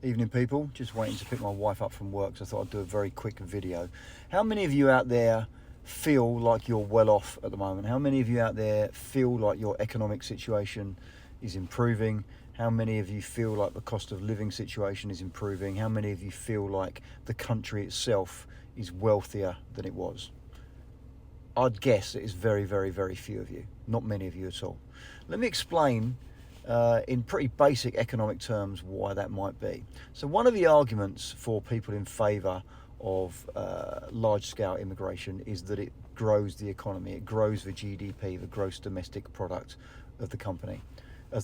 Evening people, just waiting to pick my wife up from work, so I thought I'd do a very quick video. How many of you out there feel like you're well off at the moment? How many of you out there feel like your economic situation is improving? How many of you feel like the cost of living situation is improving? How many of you feel like the country itself is wealthier than it was? I'd guess it is very, very, very few of you, not many of you at all. Let me explain in pretty basic economic terms why that might be. So one of the arguments for people in favour of large-scale immigration is that it grows the economy, it grows the GDP, the gross domestic product of the company, of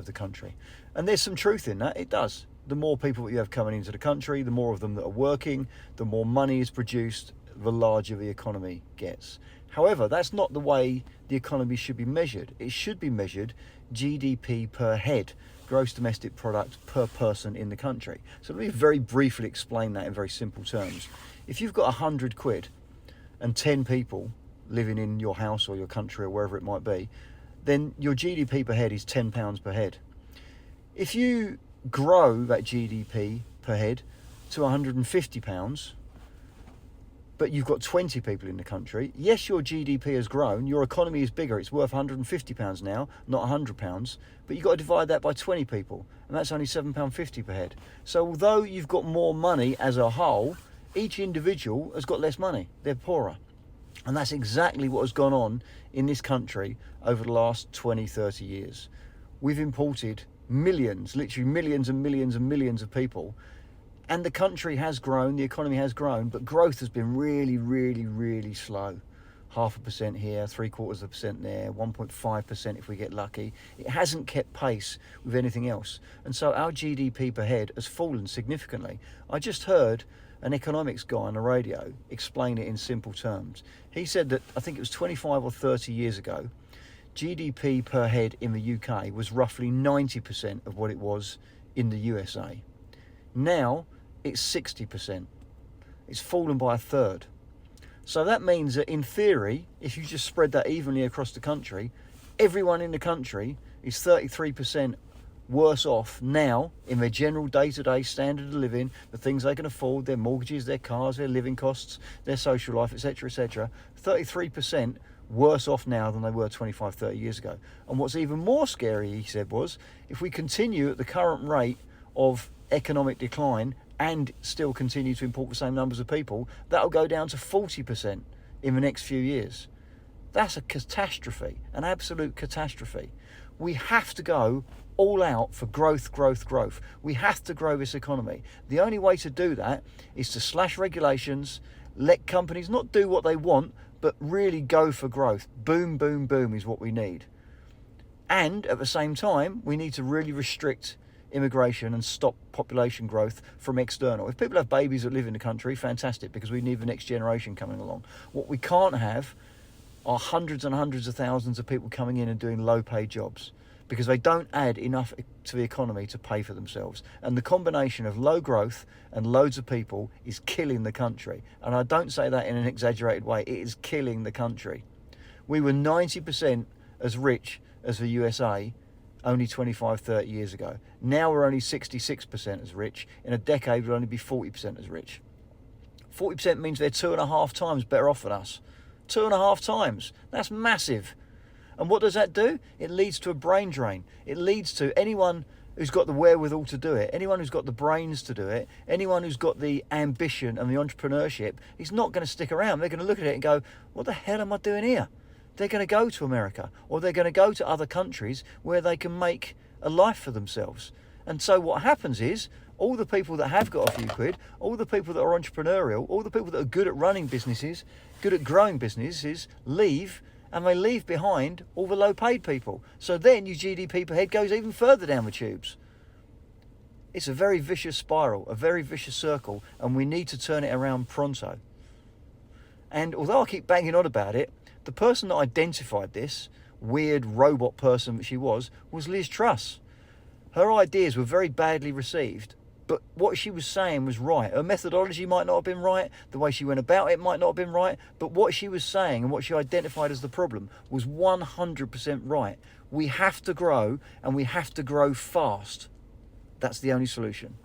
the country. And there's some truth in that, it does. The more people that you have coming into the country, the more of them that are working, the more money is produced, the larger the economy gets. However, that's not the way the economy should be measured. It should be measured GDP per head, gross domestic product per person in the country. So let me very briefly explain that in very simple terms. If you've got 100 quid and 10 people living in your house or your country or wherever it might be, then your GDP per head is £10 per head. If you grow that GDP per head to £150, but you've got 20 people in the country, yes, your GDP has grown, your economy is bigger, it's worth £150 now, not £100, but you've got to divide that by 20 people, and that's only £7.50 per head. So although you've got more money as a whole, each individual has got less money, they're poorer. And that's exactly what has gone on in this country over the last 20, 30 years. We've imported millions, literally millions and millions and millions of people, and the country has grown, the economy has grown, but growth has been really, really, really slow. 0.5% here, 0.75% there, 1.5% if we get lucky. It hasn't kept pace with anything else. And so our GDP per head has fallen significantly. I just heard an economics guy on the radio explain it in simple terms. He said that, I think it was 25 or 30 years ago, GDP per head in the UK was roughly 90% of what it was in the USA. Now, it's 60%. It's fallen by a third. So that means that in theory, if you just spread that evenly across the country, everyone in the country is 33% worse off now in their general day-to-day standard of living, the things they can afford, their mortgages, their cars, their living costs, their social life, etc., etc. 33% worse off now than they were 25, 30 years ago. And what's even more scary, he said, was if we continue at the current rate of economic decline and still continue to import the same numbers of people, that'll go down to 40% in the next few years. That's a catastrophe, an absolute catastrophe. We have to go all out for growth, growth, growth. We have to grow this economy. The only way to do that is to slash regulations, let companies not do what they want, but really go for growth. Boom, boom, boom is what we need. And at the same time, we need to really restrict immigration and stop population growth from external. If people have babies that live in the country, fantastic, because we need the next generation coming along. What we can't have are hundreds and hundreds of thousands of people coming in and doing low-paid jobs, because they don't add enough to the economy to pay for themselves. And the combination of low growth and loads of people is killing the country. And I don't say that in an exaggerated way. It is killing the country. We were 90% as rich as the USA only 25, 30 years ago. Now we're only 66% as rich. In a decade, we'll only be 40% as rich. 40% means they're 2.5 times better off than us. 2.5 times. That's massive. And what does that do? It leads to a brain drain. It leads to anyone who's got the wherewithal to do it, anyone who's got the brains to do it, anyone who's got the ambition and the entrepreneurship, is not going to stick around. They're going to look at it and go, what the hell am I doing here? They're going to go to America, or they're going to go to other countries where they can make a life for themselves. And so what happens is, all the people that have got a few quid, all the people that are entrepreneurial, all the people that are good at running businesses, good at growing businesses, leave, and they leave behind all the low-paid people. So then your GDP per head goes even further down the tubes. It's a very vicious spiral, a very vicious circle, and we need to turn it around pronto. And although I keep banging on about it, the person that identified this weird robot person that she was Liz Truss. Her ideas were very badly received, but what she was saying was right. Her methodology might not have been right, the way she went about it might not have been right, but what she was saying and what she identified as the problem was 100% right. We have to grow, and we have to grow fast. That's the only solution.